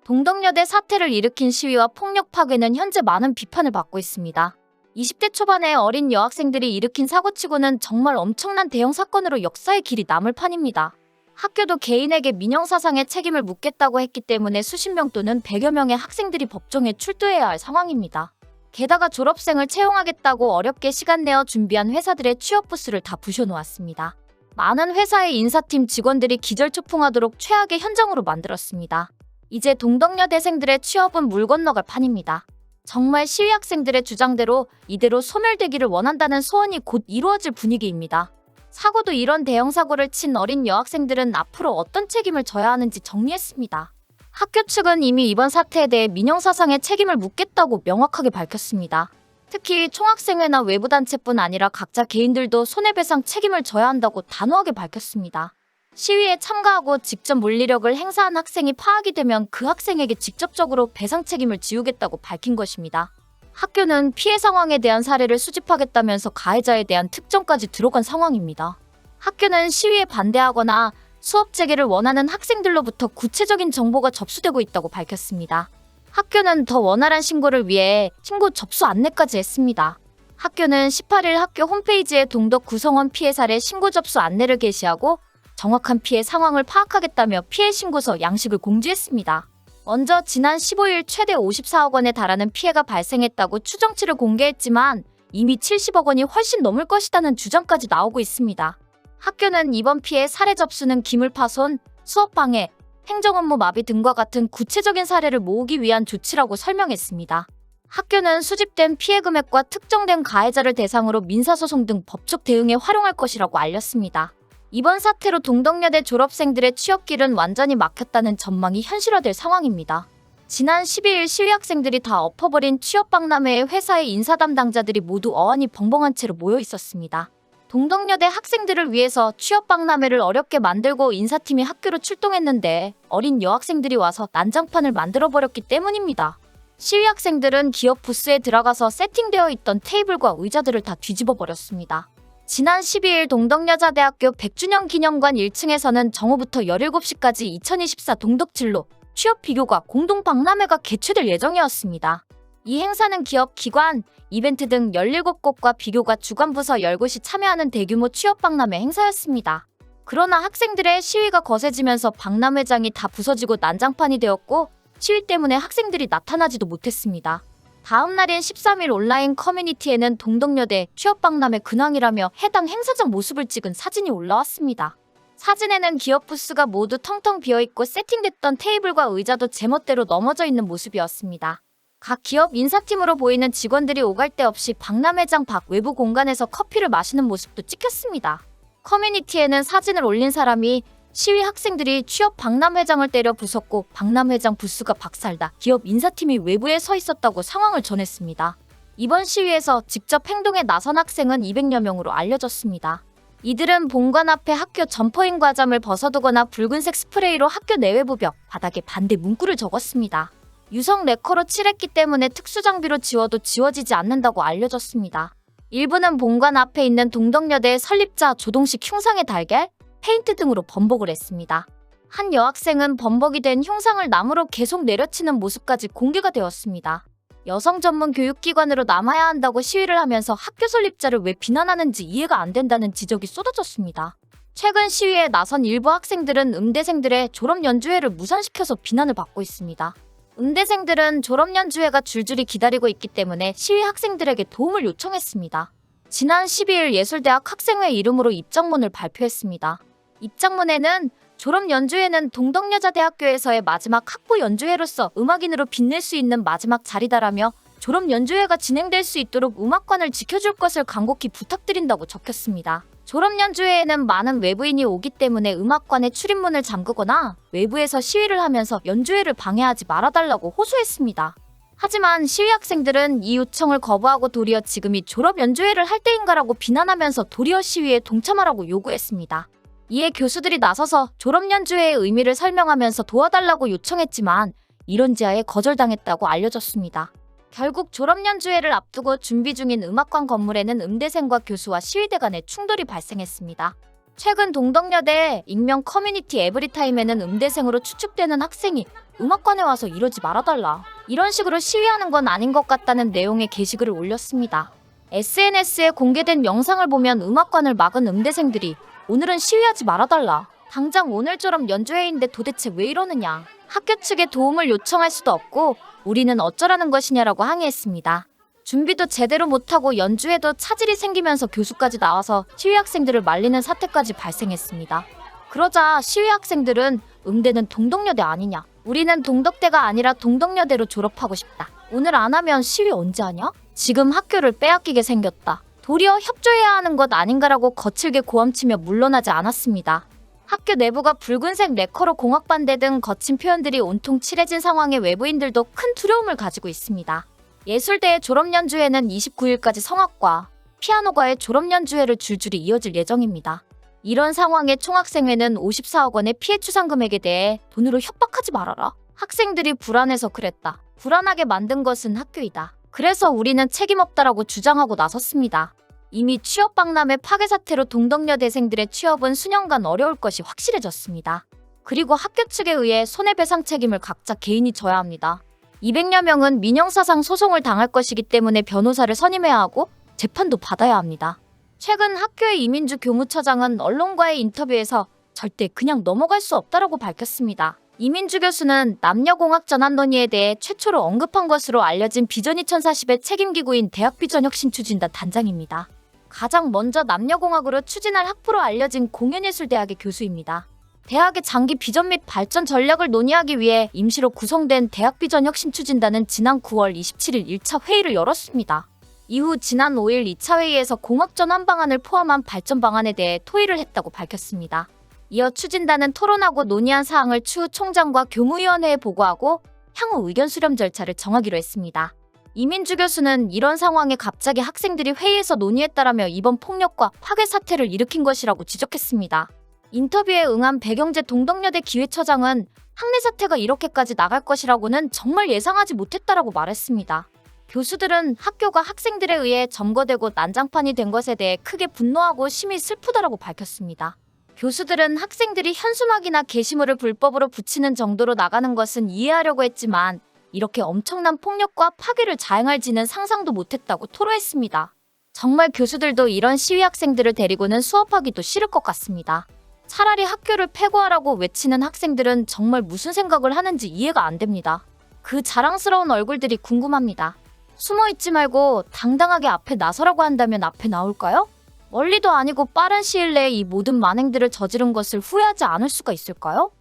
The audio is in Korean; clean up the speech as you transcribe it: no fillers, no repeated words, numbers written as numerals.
동덕여대 사태를 일으킨 시위와 폭력 파괴는 현재 많은 비판을 받고 있습니다. 20대 초반의 어린 여학생들이 일으킨 사고치고는 정말 엄청난 대형 사건으로 역사의 길이 남을 판입니다. 학교도 개인에게 민영사상의 책임을 묻겠다고 했기 때문에 수십 명 또는 100여 명의 학생들이 법정에 출두해야 할 상황입니다. 게다가 졸업생을 채용하겠다고 어렵게 시간 내어 준비한 회사들의 취업 부스를 다 부셔놓았습니다. 많은 회사의 인사팀 직원들이 기절초풍하도록 최악의 현장으로 만들었습니다. 이제 동덕여대생들의 취업은 물 건너갈 판입니다. 정말 시위 학생들의 주장대로 이대로 소멸되기를 원한다는 소원이 곧 이루어질 분위기입니다. 사고도 이런 대형 사고를 친 어린 여학생들은 앞으로 어떤 책임을 져야 하는지 정리했습니다. 학교 측은 이미 이번 사태에 대해 민영사상의 책임을 묻겠다고 명확하게 밝혔습니다. 특히 총학생회나 외부 단체뿐 아니라 각자 개인들도 손해배상 책임을 져야 한다고 단호하게 밝혔습니다. 시위에 참가하고 직접 물리력을 행사한 학생이 파악이 되면 그 학생에게 직접적으로 배상 책임을 지우겠다고 밝힌 것입니다. 학교는 피해 상황에 대한 사례를 수집하겠다면서 가해자에 대한 특정까지 들어간 상황입니다. 학교는 시위에 반대하거나 수업 재개를 원하는 학생들로부터 구체적인 정보가 접수되고 있다고 밝혔습니다. 학교는 더 원활한 신고를 위해 신고 접수 안내까지 했습니다. 학교는 18일 학교 홈페이지에 동덕 구성원 피해 사례 신고 접수 안내를 게시하고 정확한 피해 상황을 파악하겠다며 피해 신고서 양식을 공지했습니다. 먼저 지난 15일 최대 54억 원에 달하는 피해가 발생했다고 추정치를 공개했지만 이미 70억 원이 훨씬 넘을 것이라는 주장까지 나오고 있습니다. 학교는 이번 피해 사례 접수는 기물파손, 수업방해, 행정업무 마비 등과 같은 구체적인 사례를 모으기 위한 조치라고 설명했습니다. 학교는 수집된 피해 금액과 특정된 가해자를 대상으로 민사소송 등 법적 대응에 활용할 것이라고 알렸습니다. 이번 사태로 동덕여대 졸업생들의 취업길은 완전히 막혔다는 전망이 현실화될 상황입니다. 지난 12일 시위 학생들이 다 엎어버린 취업박람회에 회사의 인사 담당자들이 모두 어안이 벙벙한 채로 모여 있었습니다. 동덕여대 학생들을 위해서 취업박람회를 어렵게 만들고 인사팀이 학교로 출동했는데 어린 여학생들이 와서 난장판을 만들어버렸기 때문입니다. 시위 학생들은 기업 부스에 들어가서 세팅되어 있던 테이블과 의자들을 다 뒤집어버렸습니다. 지난 12일 동덕여자대학교 100주년 기념관 1층에서는 정오부터 17시까지 2024 동덕진로 취업 비교과 공동 박람회가 개최될 예정이었습니다. 이 행사는 기업, 기관, 이벤트 등 17곳과 비교과 주관부서 10곳이 참여하는 대규모 취업 박람회 행사였습니다. 그러나 학생들의 시위가 거세지면서 박람회장이 다 부서지고 난장판이 되었고 시위 때문에 학생들이 나타나지도 못했습니다. 다음 날인 13일 온라인 커뮤니티에는 동덕여대 취업박람회 근황이라며 해당 행사장 모습을 찍은 사진이 올라왔습니다. 사진에는 기업 부스가 모두 텅텅 비어있고 세팅됐던 테이블과 의자도 제멋대로 넘어져 있는 모습이었습니다. 각 기업 인사팀으로 보이는 직원들이 오갈 데 없이 박람회장 밖 외부 공간에서 커피를 마시는 모습도 찍혔습니다. 커뮤니티에는 사진을 올린 사람이 시위 학생들이 취업 박람회장을 때려 부쉈고 박람회장 부스가 박살나 기업 인사팀이 외부에 서 있었다고 상황을 전했습니다. 이번 시위에서 직접 행동에 나선 학생은 200여 명으로 알려졌습니다. 이들은 본관 앞에 학교 점퍼인 과잠을 벗어두거나 붉은색 스프레이로 학교 내외부 벽, 바닥에 반대 문구를 적었습니다. 유성 레커로 칠했기 때문에 특수장비로 지워도 지워지지 않는다고 알려졌습니다. 일부는 본관 앞에 있는 동덕여대 설립자 조동식 흉상의 달걀, 페인트 등으로 번복을 했습니다. 한 여학생은 번복이 된 흉상을 나무로 계속 내려치는 모습까지 공개가 되었습니다. 여성 전문 교육기관으로 남아야 한다고 시위를 하면서 학교 설립자를 왜 비난하는지 이해가 안 된다는 지적이 쏟아졌습니다. 최근 시위에 나선 일부 학생들은 음대생들의 졸업연주회를 무산시켜서 비난을 받고 있습니다. 음대생들은 졸업연주회가 줄줄이 기다리고 있기 때문에 시위 학생들에게 도움을 요청했습니다. 지난 12일 예술대학 학생회 이름으로 입장문을 발표했습니다. 입장문에는 졸업연주회는 동덕여자대학교에서의 마지막 학부 연주회로서 음악인으로 빛낼 수 있는 마지막 자리다라며 졸업연주회가 진행될 수 있도록 음악관을 지켜줄 것을 간곡히 부탁드린다고 적혔습니다. 졸업연주회에는 많은 외부인이 오기 때문에 음악관의 출입문을 잠그거나 외부에서 시위를 하면서 연주회를 방해하지 말아달라고 호소했습니다. 하지만 시위 학생들은 이 요청을 거부하고 도리어 지금이 졸업연주회를 할 때인가라고 비난하면서 도리어 시위에 동참하라고 요구했습니다. 이에 교수들이 나서서 졸업연주회의 의미를 설명하면서 도와달라고 요청했지만 이런 지하에 거절당했다고 알려졌습니다. 결국 졸업연주회를 앞두고 준비 중인 음악관 건물에는 음대생과 교수와 시위대 간의 충돌이 발생했습니다. 최근 동덕여대 익명 커뮤니티 에브리타임에는 음대생으로 추측되는 학생이 음악관에 와서 이러지 말아달라. 이런 식으로 시위하는 건 아닌 것 같다는 내용의 게시글을 올렸습니다. SNS에 공개된 영상을 보면 음악관을 막은 음대생들이 오늘은 시위하지 말아달라. 당장 오늘처럼 연주회의인데 도대체 왜 이러느냐. 학교 측에 도움을 요청할 수도 없고 우리는 어쩌라는 것이냐라고 항의했습니다. 준비도 제대로 못하고 연주회도 차질이 생기면서 교수까지 나와서 시위 학생들을 말리는 사태까지 발생했습니다. 그러자 시위 학생들은 음대는 동덕여대 아니냐. 우리는 동덕대가 아니라 동덕여대로 졸업하고 싶다. 오늘 안 하면 시위 언제 하냐? 지금 학교를 빼앗기게 생겼다. 도리어 협조해야 하는 것 아닌가라고 거칠게 고함치며 물러나지 않았습니다. 학교 내부가 붉은색 레커로 공학반대 등 거친 표현들이 온통 칠해진 상황에 외부인들도 큰 두려움을 가지고 있습니다. 예술대의 졸업연주회는 29일까지 성악과 피아노과의 졸업연주회를 줄줄이 이어질 예정입니다. 이런 상황에 총학생회는 54억 원의 피해 추상 금액에 대해 돈으로 협박하지 말아라. 학생들이 불안해서 그랬다. 불안하게 만든 것은 학교이다. 그래서 우리는 책임없다라고 주장하고 나섰습니다. 이미 취업 박람회 파괴 사태로 동덕여대생들의 취업은 수년간 어려울 것이 확실해졌습니다. 그리고 학교 측에 의해 손해배상 책임을 각자 개인이 져야 합니다. 200여 명은 민형사상 소송을 당할 것이기 때문에 변호사를 선임해야 하고 재판도 받아야 합니다. 최근 학교의 이민주 교무처장은 언론과의 인터뷰에서 절대 그냥 넘어갈 수 없다라고 밝혔습니다. 이민주 교수는 남녀공학 전환 논의에 대해 최초로 언급한 것으로 알려진 비전 2040의 책임기구인 대학비전혁신추진단 단장입니다. 가장 먼저 남녀공학으로 추진할 학부로 알려진 공연예술대학의 교수입니다. 대학의 장기 비전 및 발전 전략을 논의하기 위해 임시로 구성된 대학비전혁신추진단은 지난 9월 27일 1차 회의를 열었습니다. 이후 지난 5일 2차 회의에서 공학전환 방안을 포함한 발전 방안에 대해 토의를 했다고 밝혔습니다. 이어 추진단은 토론하고 논의한 사항을 추후 총장과 교무위원회에 보고하고 향후 의견 수렴 절차를 정하기로 했습니다. 이민주 교수는 이런 상황에 갑자기 학생들이 회의에서 논의했다라며 이번 폭력과 파괴 사태를 일으킨 것이라고 지적했습니다. 인터뷰에 응한 배경재 동덕여대 기획처장은 학내 사태가 이렇게까지 나갈 것이라고는 정말 예상하지 못했다라고 말했습니다. 교수들은 학교가 학생들에 의해 점거되고 난장판이 된 것에 대해 크게 분노하고 심히 슬프다라고 밝혔습니다. 교수들은 학생들이 현수막이나 게시물을 불법으로 붙이는 정도로 나가는 것은 이해하려고 했지만 이렇게 엄청난 폭력과 파괴를 자행할지는 상상도 못했다고 토로했습니다. 정말 교수들도 이런 시위 학생들을 데리고는 수업하기도 싫을 것 같습니다. 차라리 학교를 폐고하라고 외치는 학생들은 정말 무슨 생각을 하는지 이해가 안 됩니다. 그 자랑스러운 얼굴들이 궁금합니다. 숨어있지 말고 당당하게 앞에 나서라고 한다면 앞에 나올까요? 멀리도 아니고 빠른 시일 내에 이 모든 만행들을 저지른 것을 후회하지 않을 수가 있을까요?